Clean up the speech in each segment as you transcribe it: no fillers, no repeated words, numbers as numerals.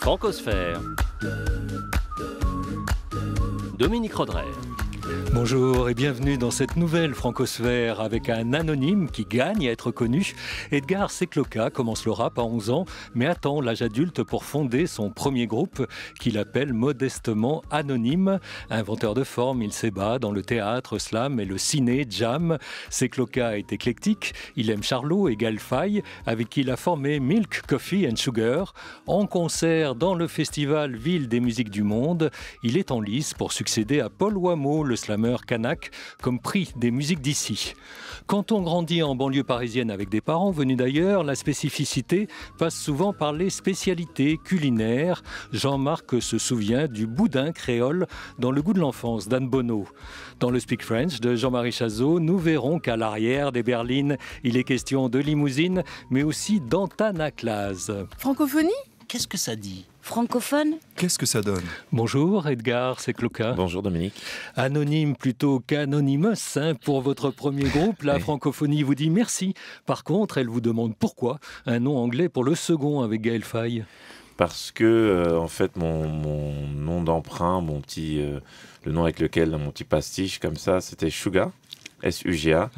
Francosphère. Dominique Rodrer. Bonjour et bienvenue dans cette nouvelle Francosphère avec un anonyme qui gagne à être connu. Edgar Secloka commence le rap à 11 ans, mais attend l'âge adulte pour fonder son premier groupe qu'il appelle modestement Anonyme. Inventeur de forme, il s'ébat dans le théâtre, slam et le ciné, jam. Secloka est éclectique, il aime Charlot et Gaël Faye, avec qui il a formé Milk, Coffee and Sugar. En concert dans le festival Ville des musiques du monde, il est en lice pour succéder à Paul Wameau, le slammer kanak, comme prix des musiques d'ici. Quand on grandit en banlieue parisienne avec des parents venus d'ailleurs, la spécificité passe souvent par les spécialités culinaires. Jean-Marc se souvient du boudin créole dans Le goût de l'enfance d'Anne Bonneau. Dans le Speak French de Jean-Marie Chazot, nous verrons qu'à l'arrière des berlines, il est question de limousine, mais aussi d'antanaclase. Francophonie ? Qu'est-ce que ça dit ? Francophone ? Qu'est-ce que ça donne ? Bonjour Edgar Secloka. Bonjour Dominique. Anonyme plutôt qu'anonymous pour votre premier groupe. La francophonie vous dit merci. Par contre, elle vous demande pourquoi un nom anglais pour le second avec Gaël Faye. Parce que en fait mon nom d'emprunt, le nom avec lequel mon petit pastiche comme ça, c'était Suga, S-U-G-A.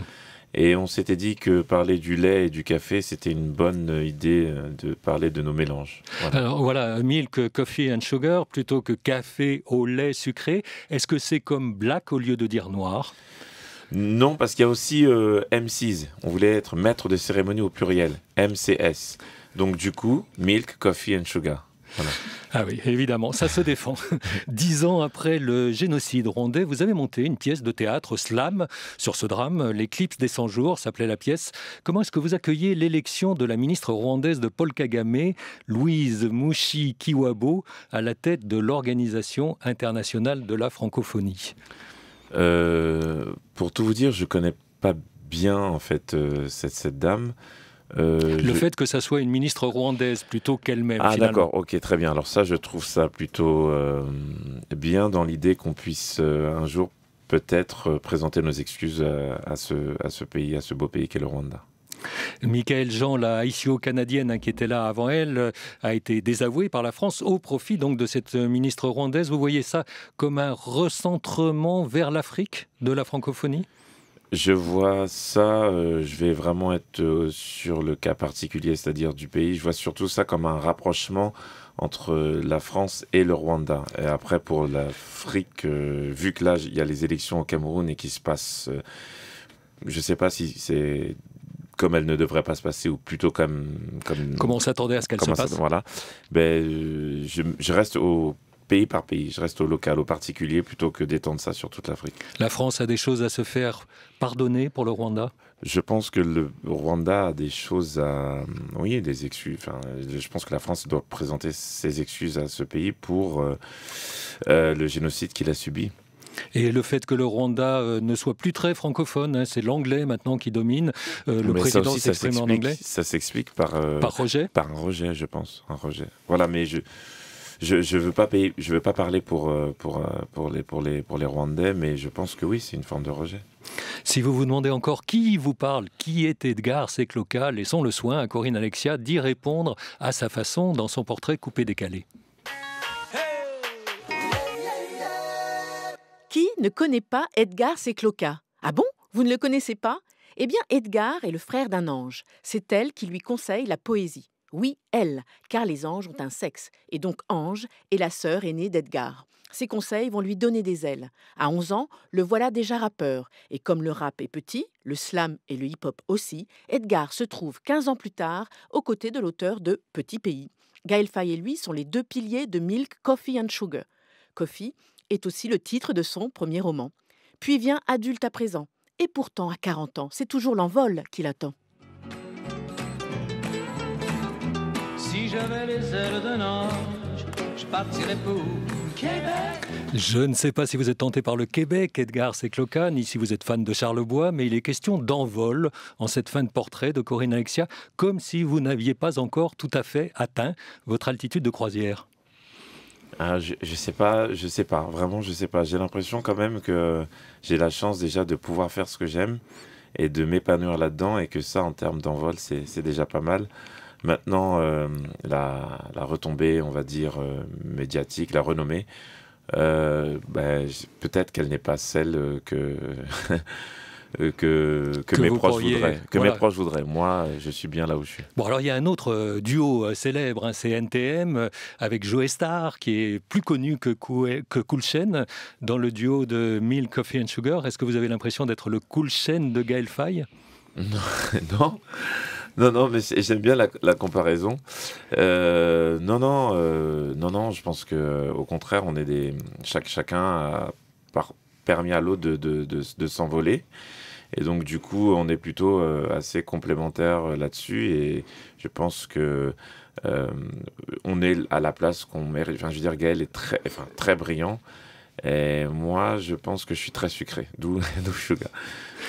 Et on s'était dit que parler du lait et du café, c'était une bonne idée de parler de nos mélanges. Voilà. Alors voilà, milk, coffee and sugar plutôt que café au lait sucré. Est-ce que c'est comme black au lieu de dire noir ? Non, parce qu'il y a aussi MCs. On voulait être maître de cérémonie au pluriel, MCS. Donc du coup, milk, coffee and sugar. Voilà. Ah oui, évidemment, ça se défend. 10 ans après le génocide rwandais, vous avez monté une pièce de théâtre slam sur ce drame. L'éclipse des 100 jours s'appelait la pièce. Comment est-ce que vous accueillez l'élection de la ministre rwandaise de Paul Kagame, Louise Mushikiwabo, à la tête de l'Organisation internationale de la francophonie ? Pour tout vous dire, je connais pas bien en fait cette dame. Fait que ça soit une ministre rwandaise plutôt qu'elle-même. Ah finalement. d'accord, ok, très bien. Alors ça, je trouve ça plutôt bien dans l'idée qu'on puisse un jour peut-être présenter nos excuses à ce pays, à ce beau pays qu'est le Rwanda. Michaël Jean, la haïtio-canadienne qui était là avant elle, a été désavouée par la France au profit donc de cette ministre rwandaise. Vous voyez ça comme un recentrement vers l'Afrique de la francophonie ? Je vois ça, je vais vraiment être sur le cas particulier, c'est-à-dire du pays. Je vois surtout ça comme un rapprochement entre la France et le Rwanda. Et après, pour l'Afrique, vu que là, il y a les élections au Cameroun et qui se passent, je ne sais pas si c'est comme elles ne devraient pas se passer ou plutôt comme on s'attendait à ce qu'elles se passent. Voilà. Je reste au pays par pays, je reste au local, au particulier, plutôt que d'étendre ça sur toute l'Afrique. La France a des choses à se faire pardonner pour le Rwanda ? Je pense que le Rwanda a des choses à... Oui, des excuses. Enfin, je pense que la France doit présenter ses excuses à ce pays pour le génocide qu'il a subi. Et le fait que le Rwanda ne soit plus très francophone, c'est l'anglais maintenant qui domine. Le président s'exprime en anglais. Ça s'explique par rejet ? Par un rejet, je pense. Un rejet. Voilà, mais je veux pas parler pour les Rwandais, mais je pense que oui, c'est une forme de rejet. Si vous vous demandez encore qui vous parle, qui est Edgar Secloka, laissons le soin à Corinne Alexia d'y répondre à sa façon dans son portrait coupé-décalé. Qui ne connaît pas Edgar Secloka ? Ah bon ? Vous ne le connaissez pas ? Eh bien, Edgar est le frère d'un ange. C'est elle qui lui conseille la poésie. Oui, elle, car les anges ont un sexe, et donc Ange est la sœur aînée d'Edgar. Ses conseils vont lui donner des ailes. À 11 ans, le voilà déjà rappeur, et comme le rap est petit, le slam et le hip-hop aussi, Edgar se trouve 15 ans plus tard aux côtés de l'auteur de Petit Pays. Gaël Faye et lui sont les deux piliers de Milk, Coffee and Sugar. Coffee est aussi le titre de son premier roman. Puis vient Adulte à présent, et pourtant à 40 ans, c'est toujours l'envol qui l'attend. Si j'avais les ailes d'un ange, je partirais pour Québec. Je ne sais pas si vous êtes tenté par le Québec, Edgar Secloka, ni si vous êtes fan de Charlebois, mais il est question d'envol en cette fin de portrait de Corinne Alexia, comme si vous n'aviez pas encore tout à fait atteint votre altitude de croisière. Je sais pas, vraiment je sais pas. J'ai l'impression quand même que j'ai la chance déjà de pouvoir faire ce que j'aime et de m'épanouir là-dedans, et que ça, en termes d'envol, c'est déjà pas mal. Maintenant, la retombée, on va dire, médiatique, la renommée, peut-être qu'elle n'est pas celle que mes vous proches pourriez- voudraient. Que voilà. mes proches voudraient. Moi, je suis bien là où je suis. Bon, alors il y a un autre duo célèbre, hein, c'est NTM, avec Joe Starr, qui est plus connu que Cool Chain, dans le duo de Milk, Coffee and Sugar. Est-ce que vous avez l'impression d'être le Cool Chain de Gaël Faye? Non, non, mais j'aime bien la comparaison. Non, je pense que au contraire, on est chacun a permis à l'autre de s'envoler. Et donc, du coup, on est plutôt assez complémentaires là-dessus. Et je pense que on est à la place qu'on mérite. Enfin, je veux dire, Gaël est très brillant. Et moi, je pense que je suis très sucré, d'où Sugar.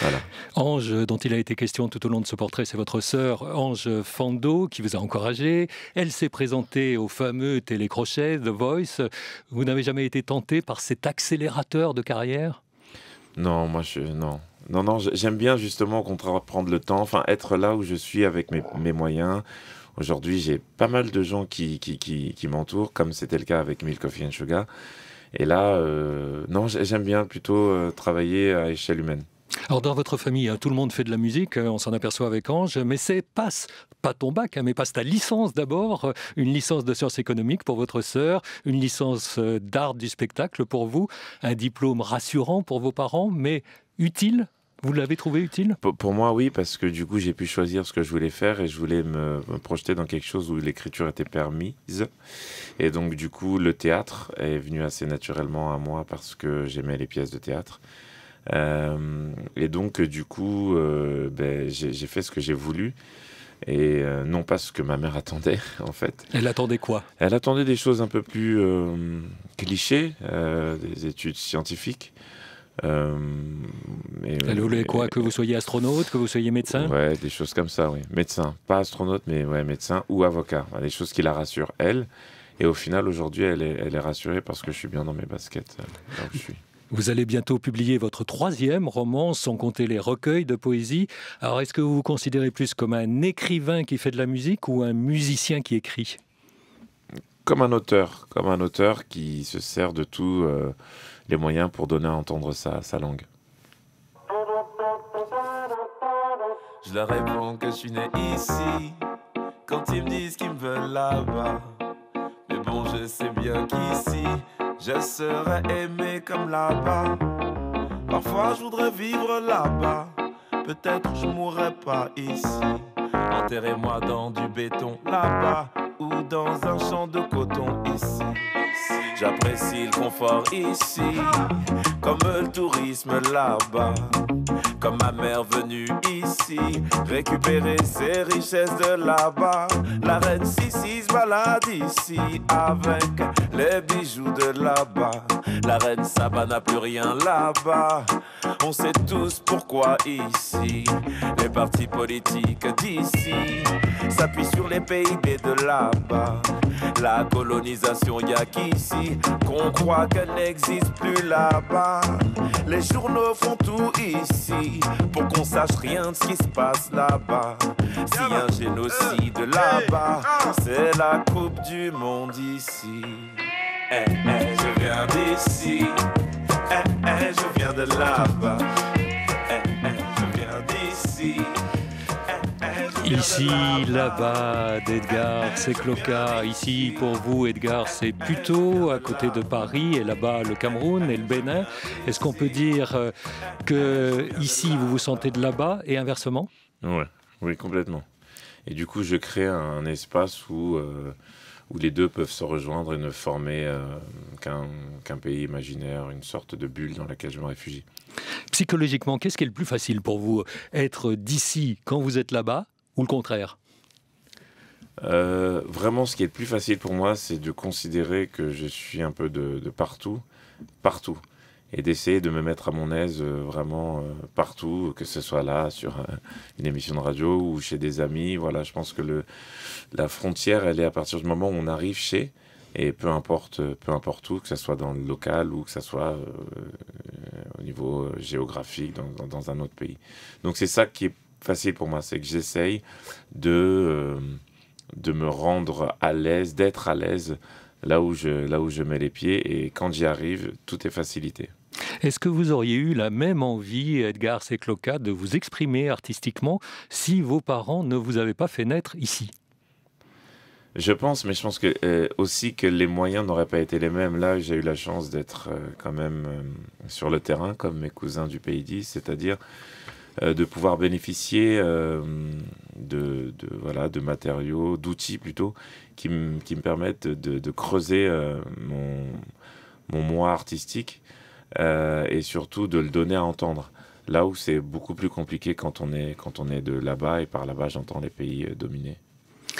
Voilà. Ange, dont il a été question tout au long de ce portrait, c'est votre sœur Ange Fando qui vous a encouragé. Elle s'est présentée au fameux télécrochet The Voice. Vous n'avez jamais été tenté par cet accélérateur de carrière? Non, non, j'aime bien justement au contraire prendre le temps, enfin être là où je suis avec mes moyens. Aujourd'hui, j'ai pas mal de gens qui m'entourent, comme c'était le cas avec Milk, Coffee and Sugar. Et là, non, j'aime bien plutôt travailler à échelle humaine. Alors dans votre famille, hein, tout le monde fait de la musique, on s'en aperçoit avec Ange, mais c'est passe pas ton bac, hein, mais passe ta licence d'abord, une licence de sciences économiques pour votre sœur, une licence d'art du spectacle pour vous, un diplôme rassurant pour vos parents, mais utile. Vous l'avez trouvé utile? Pour moi, oui, parce que du coup, j'ai pu choisir ce que je voulais faire et je voulais me projeter dans quelque chose où l'écriture était permise. Et donc, du coup, le théâtre est venu assez naturellement à moi parce que j'aimais les pièces de théâtre. Et donc, du coup, j'ai fait ce que j'ai voulu et non pas ce que ma mère attendait, en fait. Elle attendait quoi? Elle attendait des choses un peu plus clichés, des études scientifiques. Elle voulait quoi? Que vous soyez astronaute, que vous soyez médecin? Ouais, des choses comme ça, oui. Médecin, pas astronaute, mais ouais, médecin ou avocat. Enfin, des choses qui la rassurent, elle. Et au final, aujourd'hui, elle est rassurée parce que je suis bien dans mes baskets, là où je suis. Vous allez bientôt publier votre 3e roman, sans compter les recueils de poésie. Alors, est-ce que vous vous considérez plus comme un écrivain qui fait de la musique ou un musicien qui écrit? Comme un auteur qui se sert de tous les moyens pour donner à entendre sa langue. Je leur réponds que je suis né ici, quand ils me disent qu'ils me veulent là-bas. Mais bon, je sais bien qu'ici, je serais aimé comme là-bas. Parfois, je voudrais vivre là-bas. Peut-être je mourrais pas ici. Enterrez-moi dans du béton là-bas, ou dans un champ de coton ici. J'apprécie le confort ici, comme le tourisme là-bas. Comme ma mère venue ici, récupérer ses richesses de là-bas. La reine Sissi se balade ici, avec les bijoux de là-bas. La reine Saba n'a plus rien là-bas. On sait tous pourquoi ici les partis politiques d'ici s'appuient sur les PIB de là-bas. La colonisation, y a qu'ici qu'on croit qu'elle n'existe plus là-bas. Les journaux font tout ici pour qu'on sache rien de ce qui se passe là-bas. Si un génocide là-bas, c'est la coupe du monde ici. Je viens d'ici. Je viens de là-bas. Je viens d'ici. Ici, là-bas, d'Edgar, c'est Cloca. Ici, pour vous, Edgar, c'est Puteaux, à côté de Paris, et là-bas, le Cameroun et le Bénin. Est-ce qu'on peut dire que ici, vous vous sentez de là-bas et inversement? Ouais, oui, complètement. Et du coup, je crée un espace où les deux peuvent se rejoindre et ne former qu'un pays imaginaire, une sorte de bulle dans laquelle je me réfugie. Psychologiquement, qu'est-ce qui est le plus facile pour vous? Être d'ici quand vous êtes là-bas ou le contraire? Vraiment, ce qui est le plus facile pour moi, c'est de considérer que je suis un peu de partout, et d'essayer de me mettre à mon aise vraiment partout, que ce soit là, sur une émission de radio ou chez des amis. Voilà, je pense que la frontière, elle est à partir du moment où on arrive chez, et peu importe où, que ce soit dans le local ou que ce soit au niveau géographique, dans un autre pays. Donc c'est ça qui est facile pour moi, c'est que j'essaye de de me rendre à l'aise, d'être à l'aise là où je mets les pieds. Et quand j'y arrive, tout est facilité. Est-ce que vous auriez eu la même envie, Edgar Secloka, de vous exprimer artistiquement si vos parents ne vous avaient pas fait naître ici ? Je pense que aussi que les moyens n'auraient pas été les mêmes. Là, j'ai eu la chance d'être quand même sur le terrain, comme mes cousins du Pays d'Is, c'est-à-dire de pouvoir bénéficier de matériaux, d'outils plutôt, qui me permettent de creuser mon moi artistique et surtout de le donner à entendre. Là où c'est beaucoup plus compliqué quand on est de là-bas, et par là-bas j'entends les pays dominés.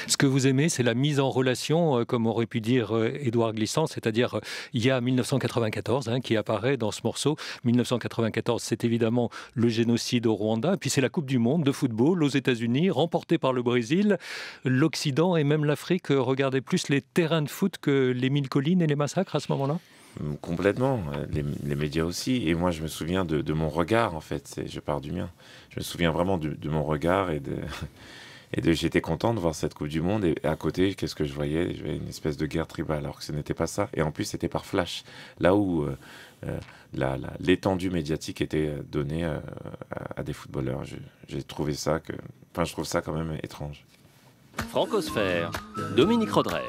Ce que vous aimez, c'est la mise en relation, comme aurait pu dire Édouard Glissant, c'est-à-dire il y a 1994 qui apparaît dans ce morceau. 1994, c'est évidemment le génocide au Rwanda, puis c'est la Coupe du Monde de football aux États-Unis, remportée par le Brésil. L'Occident et même l'Afrique regardaient plus les terrains de foot que les mille collines et les massacres à ce moment-là. Complètement, les médias aussi. Et moi, je me souviens de mon regard, en fait. Je pars du mien. Je me souviens vraiment de mon regard j'étais content de voir cette Coupe du Monde. Et à côté, qu'est-ce que je voyais? Je voyais une espèce de guerre tribale, alors que ce n'était pas ça. Et en plus, c'était par flash. Là où l'étendue médiatique était donnée à des footballeurs. Je trouve ça quand même étrange. Francosphère, Dominique Rodrey.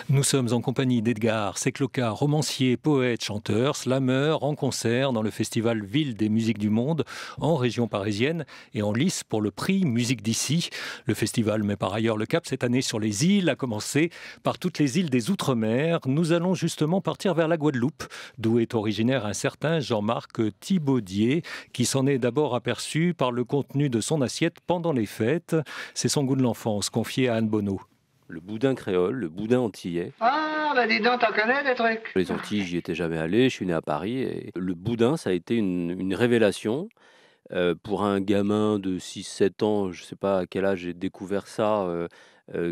Nous sommes en compagnie d'Edgar Secloka, romancier, poète, chanteur, slameur, en concert dans le festival Ville des musiques du monde en région parisienne et en lice pour le prix Musique d'ici. Le festival met par ailleurs le cap cette année sur les îles, à commencer par toutes les îles des Outre-mer. Nous allons justement partir vers la Guadeloupe, d'où est originaire un certain Jean-Marc Thibaudier, qui s'en est d'abord aperçu par le contenu de son assiette pendant les fêtes. C'est son goût de l'enfance, confié à Anne Bonneau. Le boudin créole, le boudin antillais. Ah, bah dis donc, t'en connais des trucs. Les Antilles, j'y étais jamais allé, je suis né à Paris. Et le boudin, ça a été une révélation. Pour un gamin de 6-7 ans, je ne sais pas à quel âge j'ai découvert ça,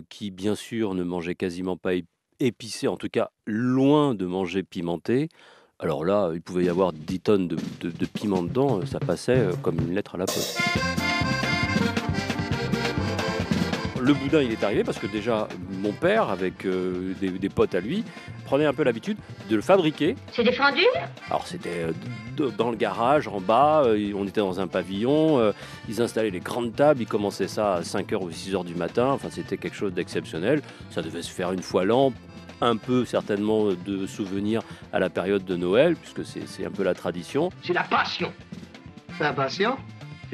qui bien sûr ne mangeait quasiment pas épicé, en tout cas loin de manger pimenté. Alors là, il pouvait y avoir 10 tonnes de piment dedans, ça passait comme une lettre à la poste. Le boudin, il est arrivé parce que déjà, mon père, avec des potes à lui, prenait un peu l'habitude de le fabriquer. C'est défendu? Alors c'était dans le garage, en bas, on était dans un pavillon, ils installaient les grandes tables, ils commençaient ça à 5h ou 6h du matin, enfin c'était quelque chose d'exceptionnel. Ça devait se faire une fois l'an, un peu certainement de souvenirs à la période de Noël, puisque c'est un peu la tradition. C'est la passion. La passion?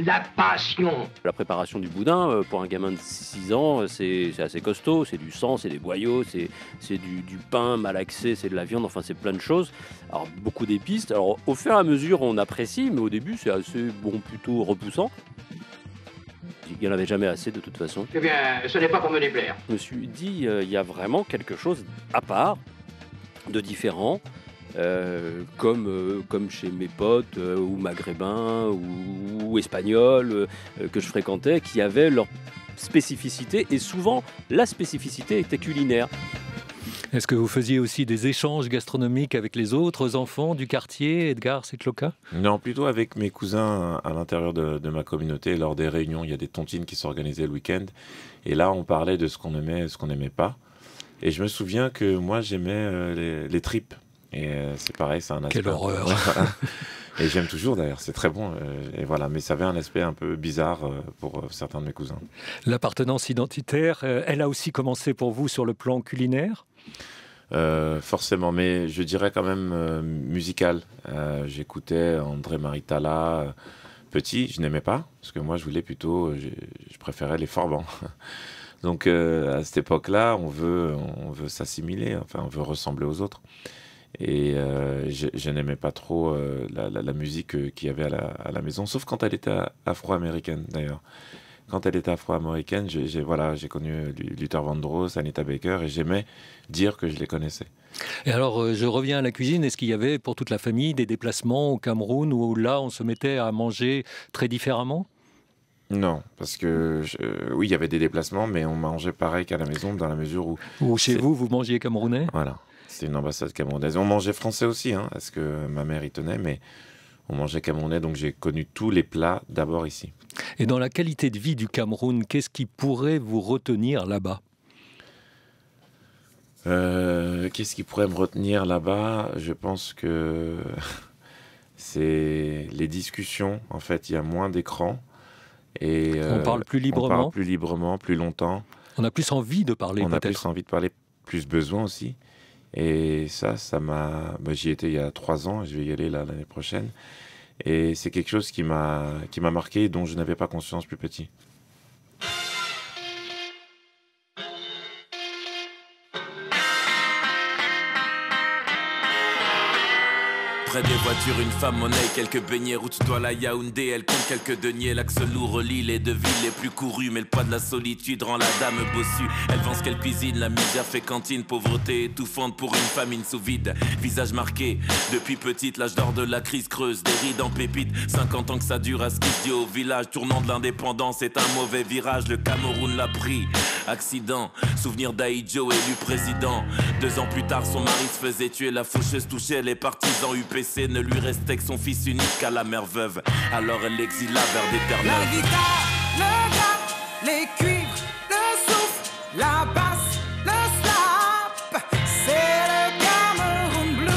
La passion. La préparation du boudin, pour un gamin de 6 ans, c'est assez costaud. C'est du sang, c'est des boyaux, c'est du pain malaxé, c'est de la viande, enfin c'est plein de choses. Alors beaucoup d'épices. Alors au fur et à mesure, on apprécie, mais au début, c'est assez bon, plutôt repoussant. Il n'y en avait jamais assez de toute façon. Eh bien, ce n'est pas pour me déplaire. Je me suis dit, il y a vraiment quelque chose à part, de différent. Comme chez mes potes ou maghrébins ou espagnols que je fréquentais, qui avaient leur spécificité, et souvent la spécificité était culinaire. Est-ce que vous faisiez aussi des échanges gastronomiques avec les autres enfants du quartier, Edgar Secloka? Non, plutôt avec mes cousins à l'intérieur de ma communauté. Lors des réunions, il y a des tontines qui s'organisaient le week-end, et là on parlait de ce qu'on aimait et ce qu'on n'aimait pas. Et je me souviens que moi j'aimais les tripes. Et c'est pareil, c'est un aspect... Quelle horreur. Et j'aime toujours d'ailleurs, c'est très bon. Et voilà, mais ça avait un aspect un peu bizarre pour certains de mes cousins. L'appartenance identitaire, elle a aussi commencé pour vous sur le plan culinaire? Forcément, mais je dirais quand même musical. J'écoutais André Maritala petit, je n'aimais pas, parce que moi je voulais plutôt, je préférais les Forbans. Donc à cette époque-là, on veut s'assimiler, enfin on veut ressembler aux autres. Et je n'aimais pas trop la musique qu'il y avait à la maison, sauf quand elle était afro-américaine d'ailleurs. Quand elle était afro-américaine, j'ai connu Luther Vandross, Anita Baker, et j'aimais dire que je les connaissais. Et alors, je reviens à la cuisine. Est-ce qu'il y avait pour toute la famille des déplacements au Cameroun où là, on se mettait à manger très différemment? Non, parce que oui, il y avait des déplacements, mais on mangeait pareil qu'à la maison, dans la mesure où... Ou chez vous mangiez camerounais? Voilà, c'était une ambassade camerounaise. On mangeait français aussi, parce que ma mère y tenait, mais on mangeait camerounais, donc j'ai connu tous les plats d'abord ici. Et dans la qualité de vie du Cameroun, qu'est-ce qui pourrait vous retenir là-bas ? Qu'est-ce qui pourrait me retenir là-bas ? Je pense que c'est les discussions. En fait, il y a moins d'écrans. Et, on parle plus librement. On parle plus librement, plus longtemps. On a plus envie de parler, on peut-être. On a plus envie de parler, plus besoin aussi. Et ça m'a... j'y étais il y a 3 ans, je vais y aller l'année prochaine. Et c'est quelque chose qui m'a marqué et dont je n'avais pas conscience plus petit. Près des voitures, une femme monnaie, quelques beignets, route doit la Yaoundé, elle compte quelques deniers, l'axe lourd relie les deux villes les plus courues, mais le poids de la solitude rend la dame bossue. Elle vend ce qu'elle cuisine, la misère fait cantine, pauvreté étouffante pour une famine sous vide. Visage marqué, depuis petite, l'âge d'or de la crise creuse, des rides en pépites, 50 ans que ça dure à ce qui se dit au village, tournant de l'indépendance, c'est un mauvais virage, le Cameroun l'a pris. Accident, souvenir d'Aïdjo élu président. 2 ans plus tard, son mari se faisait tuer, la faucheuse touchait les partisans UPC. Ne lui restait que son fils unique qu'à la mère veuve. Alors elle l'exila vers d'éternels. La guitare, le rap, les cuivres, le souffle, la basse, le slap, c'est le Cameroun Blues.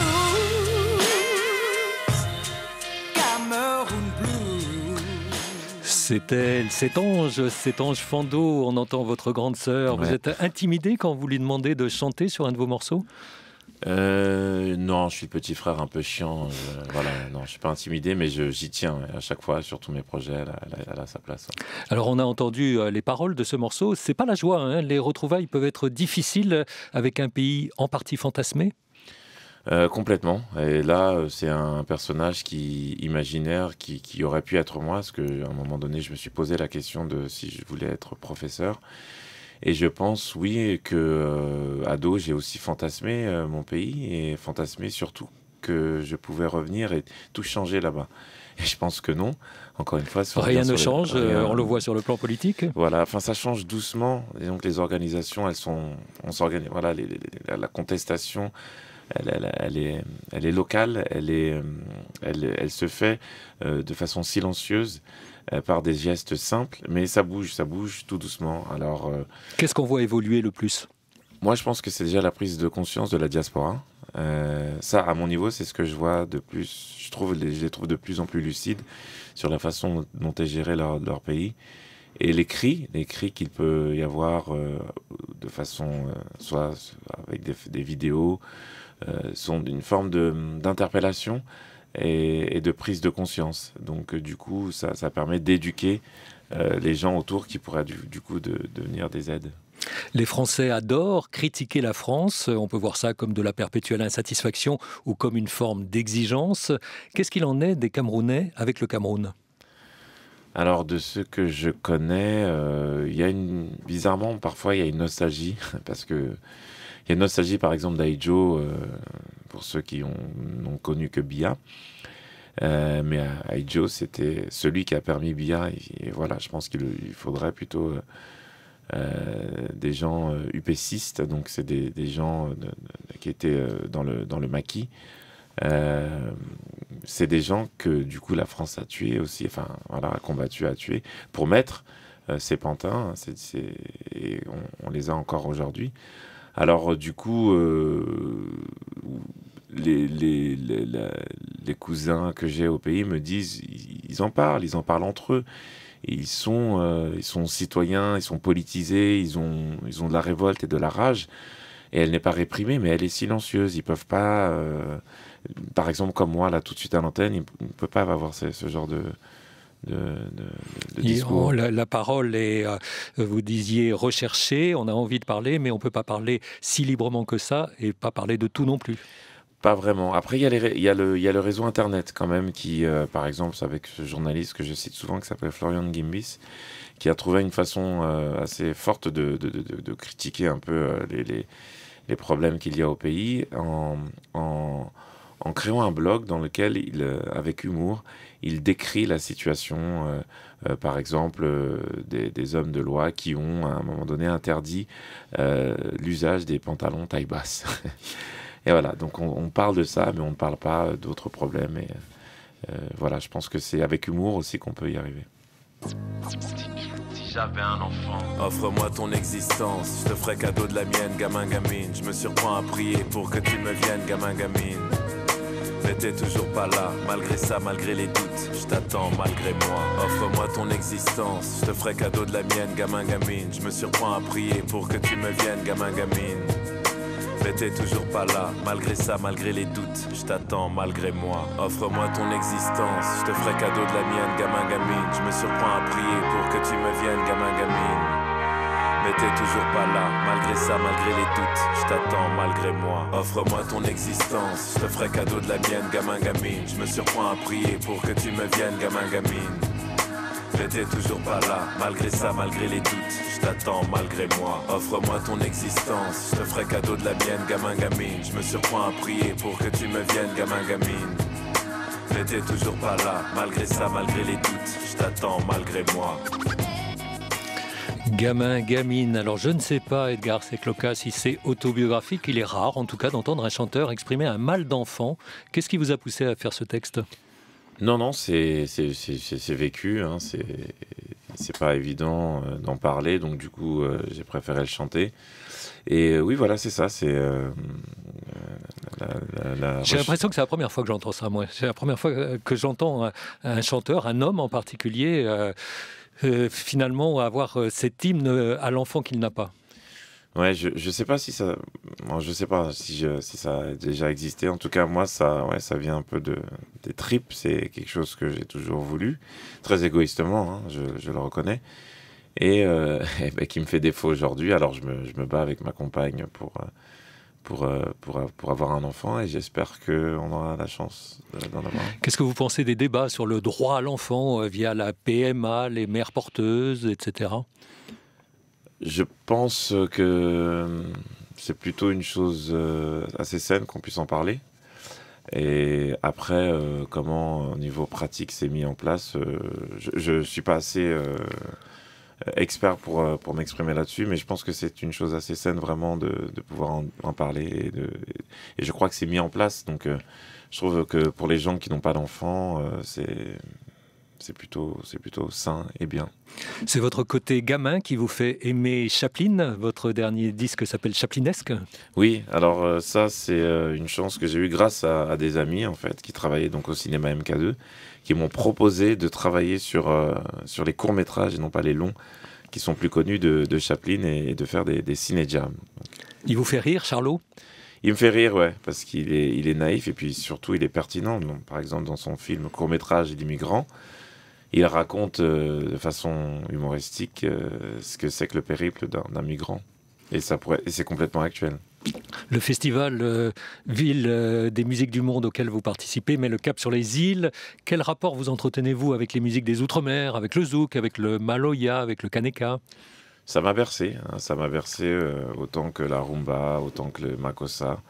Cameroun Blues. C'est elle, c'est Ange Fando. On entend votre grande sœur. Ouais. Vous êtes intimidé quand vous lui demandez de chanter sur un de vos morceaux ? Non, je suis le petit frère un peu chiant. Voilà, non, je suis pas intimidé, mais j'y tiens à chaque fois sur tous mes projets. Elle a sa place. Alors, on a entendu les paroles de ce morceau. C'est pas la joie, hein. Les retrouvailles peuvent être difficiles avec un pays en partie fantasmé. Complètement. Et là, c'est un personnage imaginaire qui aurait pu être moi, parce qu'à un moment donné, je me suis posé la question de si je voulais être professeur. Et je pense, oui, que ado, j'ai aussi fantasmé mon pays et fantasmé surtout que je pouvais revenir et tout changer là-bas. Et je pense que non. Encore une fois, rien ne change. On le voit sur le plan politique. Voilà. Enfin, ça change doucement. Et donc, les organisations, on s'organise. Voilà, la contestation, elle est locale. Elle se fait de façon silencieuse. Par des gestes simples, mais ça bouge tout doucement. Alors, qu'est-ce qu'on voit évoluer le plus ? Moi, je pense que c'est déjà la prise de conscience de la diaspora. Ça, à mon niveau, c'est ce que je vois de plus. Je les trouve de plus en plus lucides sur la façon dont est géré leur pays. Et les cris qu'il peut y avoir de façon, soit avec des vidéos, sont d'une forme d'interpellation et de prise de conscience. Donc du coup, ça permet d'éduquer les gens autour qui pourraient du coup devenir des aides. Les Français adorent critiquer la France. On peut voir ça comme de la perpétuelle insatisfaction ou comme une forme d'exigence. Qu'est-ce qu'il en est des Camerounais avec le Cameroun ? Alors, de ce que je connais, bizarrement, parfois, il y a une nostalgie, parce que il y a une nostalgie, par exemple, d'Aïdjo, pour ceux qui n'ont connu que Biya. Mais Aïdjo, c'était celui qui a permis Biya. Et voilà, je pense qu'il faudrait plutôt des gens UPCistes, donc c'est des gens qui étaient dans le maquis. C'est des gens que, du coup, la France a tués aussi, enfin, voilà, a combattu, a tué, pour mettre ces pantins, et on les a encore aujourd'hui. Alors, du coup, les cousins que j'ai au pays me disent, ils en parlent entre eux. Ils sont citoyens, ils sont politisés, ils ont de la révolte et de la rage. Et elle n'est pas réprimée, mais elle est silencieuse. Ils peuvent pas, par exemple, comme moi, là, tout de suite à l'antenne, ils ne peuvent pas avoir ce genre de discours. La parole est, vous disiez, recherchée, on a envie de parler, mais on ne peut pas parler si librement que ça et pas parler de tout non plus. Pas vraiment. Après, il y a le réseau Internet quand même qui, par exemple, avec ce journaliste que je cite souvent, qui s'appelle Florian Gimbis, qui a trouvé une façon assez forte de critiquer un peu les problèmes qu'il y a au pays en créant un blog dans lequel, avec humour, il décrit la situation, par exemple, des hommes de loi qui ont, à un moment donné, interdit l'usage des pantalons taille basse. Et voilà, donc on parle de ça, mais on ne parle pas d'autres problèmes. Voilà, je pense que c'est avec humour aussi qu'on peut y arriver. Si j'avais un enfant, offre-moi ton existence, je te ferai cadeau de la mienne, gamin, gamine. Je me surprends à prier pour que tu me viennes, gamin, gamine. Mais t'es toujours pas là, malgré ça, malgré les doutes, je t'attends malgré moi. Offre-moi ton existence, je te ferai cadeau de la mienne, gamin, gamine. Je me surprends à prier pour que tu me viennes, gamin, gamine. Mais t'es toujours pas là, malgré ça, malgré les doutes, je t'attends malgré moi. Offre-moi ton existence, je te ferai cadeau de la mienne, gamin, gamine. Je me surprends à prier pour que tu me viennes, gamin, gamine. Mais t'es toujours pas là, malgré ça, malgré les doutes, je t'attends malgré moi. Offre-moi ton existence, je te ferai cadeau de la mienne, gamin, gamine. Je me surprends à prier pour que tu me viennes, gamin, gamine. Mais t'es toujours pas là, malgré ça, malgré les doutes, je t'attends malgré moi. Offre-moi ton existence, je te ferai cadeau de la mienne, gamin, gamine. Je me surprends à prier pour que tu me viennes, gamin, gamine. Mais t'es toujours pas là, malgré ça, malgré les doutes, je t'attends malgré moi. Gamin, gamine. Alors je ne sais pas, Edgar Secloka, si c'est autobiographique. Il est rare, en tout cas, d'entendre un chanteur exprimer un mal d'enfant. Qu'est-ce qui vous a poussé à faire ce texte ? Non, c'est vécu, hein, c'est pas évident d'en parler, donc du coup j'ai préféré le chanter. Et oui, voilà, c'est ça, c'est... J'ai l'impression que c'est la première fois que j'entends ça, moi. C'est la première fois que j'entends un chanteur, un homme en particulier, finalement avoir cet hymne à l'enfant qu'il n'a pas. Ouais, je sais pas si ça, bon, je sais pas si ça a déjà existé. En tout cas, moi, ça vient un peu des tripes. C'est quelque chose que j'ai toujours voulu, très égoïstement, hein, je le reconnais, et qui me fait défaut aujourd'hui. Alors, je me bats avec ma compagne pour avoir un enfant, et j'espère qu'on aura la chance d'en avoir. Qu'est-ce que vous pensez des débats sur le droit à l'enfant via la PMA, les mères porteuses, etc. Je pense que c'est plutôt une chose assez saine qu'on puisse en parler. Et après, comment au niveau pratique c'est mis en place, je ne suis pas assez expert pour m'exprimer là-dessus, mais je pense que c'est une chose assez saine vraiment de pouvoir en parler. Et je crois que c'est mis en place. Donc je trouve que pour les gens qui n'ont pas d'enfants, c'est plutôt sain et bien. C'est votre côté gamin qui vous fait aimer Chaplin. Votre dernier disque s'appelle Chaplinesque. Oui, alors ça c'est une chance que j'ai eue grâce à des amis en fait qui travaillaient donc au cinéma MK2, qui m'ont proposé de travailler sur les courts-métrages et non pas les longs qui sont plus connus de Chaplin, et de faire des ciné-jams. Il vous fait rire, Charlot ? Il me fait rire, ouais, parce qu'il est naïf et puis surtout il est pertinent. Donc, par exemple, dans son film court-métrage L'Immigrant, il raconte de façon humoristique ce que c'est que le périple d'un migrant. Et c'est complètement actuel. Le festival Ville des musiques du monde auquel vous participez met le cap sur les îles. Quel rapport vous entretenez-vous avec les musiques des Outre-mer, avec le zouk, avec le maloya, avec le kaneka ? Ça m'a bercé, hein, autant que la rumba, autant que le makossa,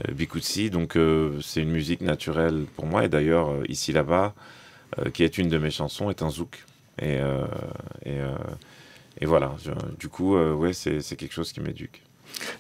bikutsi. Donc c'est une musique naturelle pour moi. Et d'ailleurs, Ici là-bas, qui est une de mes chansons, est un zouk. Et voilà, du coup, ouais, c'est quelque chose qui m'éduque.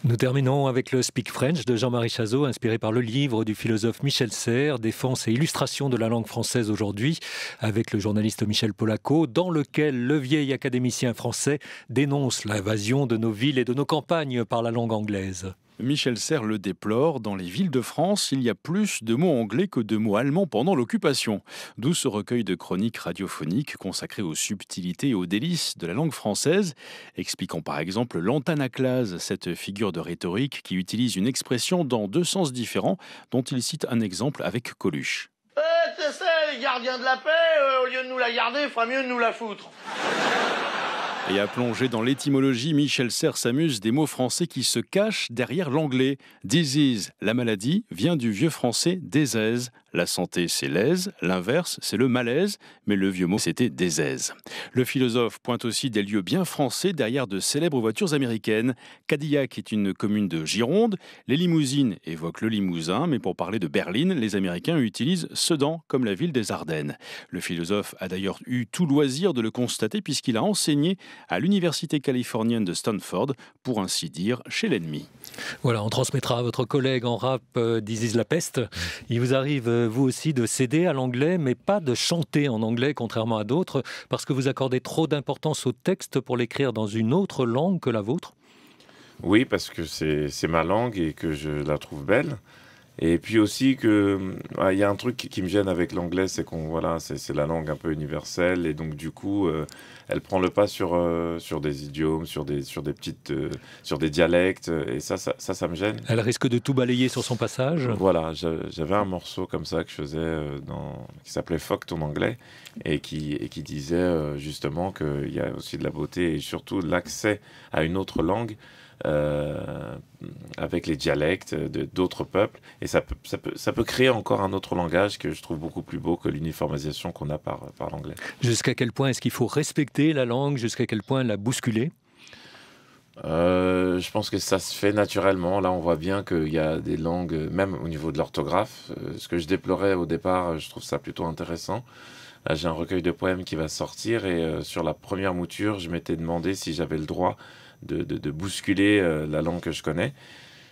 Nous terminons avec le Speak French de Jean-Marie Chazot, inspiré par le livre du philosophe Michel Serres, Défense et illustration de la langue française aujourd'hui, avec le journaliste Michel Polacco, dans lequel le vieil académicien français dénonce l'invasion de nos villes et de nos campagnes par la langue anglaise. Michel Serres le déplore, dans les villes de France, il y a plus de mots anglais que de mots allemands pendant l'occupation. D'où ce recueil de chroniques radiophoniques consacrées aux subtilités et aux délices de la langue française, expliquant par exemple l'antanaclase, cette figure de rhétorique qui utilise une expression dans deux sens différents, dont il cite un exemple avec Coluche. C'est ça, les gardiens de la paix, au lieu de nous la garder, il fera mieux de nous la foutre. Et à plonger dans l'étymologie, Michel Serres s'amuse des mots français qui se cachent derrière l'anglais. Disease, la maladie, vient du vieux français désaise. La santé, c'est l'aise. L'inverse, c'est le malaise. Mais le vieux mot, c'était désaise. Le philosophe pointe aussi des lieux bien français derrière de célèbres voitures américaines. Cadillac est une commune de Gironde. Les limousines évoquent le Limousin. Mais pour parler de Berlin, les Américains utilisent Sedan comme la ville des Ardennes. Le philosophe a d'ailleurs eu tout loisir de le constater puisqu'il a enseigné à l'université californienne de Stanford, pour ainsi dire, chez l'ennemi. Voilà, on transmettra à votre collègue en rap Disease la peste. Il vous arrive vous aussi, de céder à l'anglais, mais pas de chanter en anglais, contrairement à d'autres, parce que vous accordez trop d'importance au texte pour l'écrire dans une autre langue que la vôtre? Oui, parce que c'est ma langue et que je la trouve belle. Et puis aussi que, il y a un truc qui me gêne avec l'anglais, c'est voilà, c'est la langue un peu universelle et donc du coup, elle prend le pas sur des idiomes, sur des dialectes et ça me gêne. Elle risque de tout balayer sur son passage. Voilà, j'avais un morceau comme ça que je faisais qui s'appelait Fucked en anglais et qui disait justement qu'il y a aussi de la beauté et surtout l'accès à une autre langue. Avec les dialectes d'autres peuples et ça peut créer encore un autre langage que je trouve beaucoup plus beau que l'uniformisation qu'on a par l'anglais. Jusqu'à quel point est-ce qu'il faut respecter la langue? Jusqu'à quel point la bousculer? Je pense que ça se fait naturellement. Là, on voit bien qu'il y a des langues, même au niveau de l'orthographe. Ce que je déplorais au départ, je trouve ça plutôt intéressant. Là, j'ai un recueil de poèmes qui va sortir et sur la première mouture, je m'étais demandé si j'avais le droit de bousculer la langue que je connais.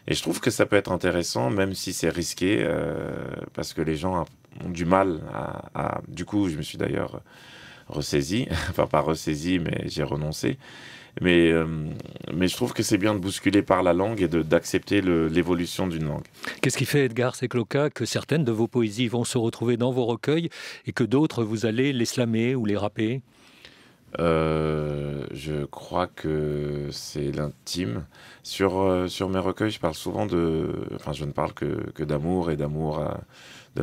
Et je trouve que ça peut être intéressant, même si c'est risqué, parce que les gens ont du mal à... Du coup, je me suis d'ailleurs ressaisi, enfin pas ressaisi, mais j'ai renoncé. Mais je trouve que c'est bien de bousculer par la langue et d'accepter l'évolution d'une langue. Qu'est-ce qui fait, Edgar Secloka, que certaines de vos poésies vont se retrouver dans vos recueils et que d'autres, vous allez les slammer ou les rapper? Je crois que c'est l'intime. Sur mes recueils, je parle souvent enfin, je ne parle que d'amour et de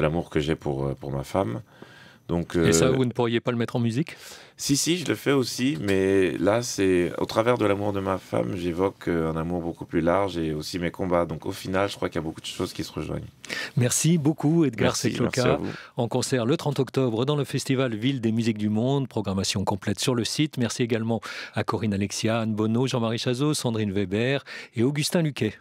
l'amour que j'ai pour ma femme. Donc, et ça, vous ne pourriez pas le mettre en musique? Si, je le fais aussi, mais là, c'est au travers de l'amour de ma femme, j'évoque un amour beaucoup plus large et aussi mes combats. Donc au final, je crois qu'il y a beaucoup de choses qui se rejoignent. Merci beaucoup, Edgar Secloka. Merci à vous. En concert le 30 octobre dans le festival Ville des musiques du monde. Programmation complète sur le site. Merci également à Corinne Alexia, Anne Bonneau, Jean-Marie Chazot, Sandrine Weber et Augustin Luquet.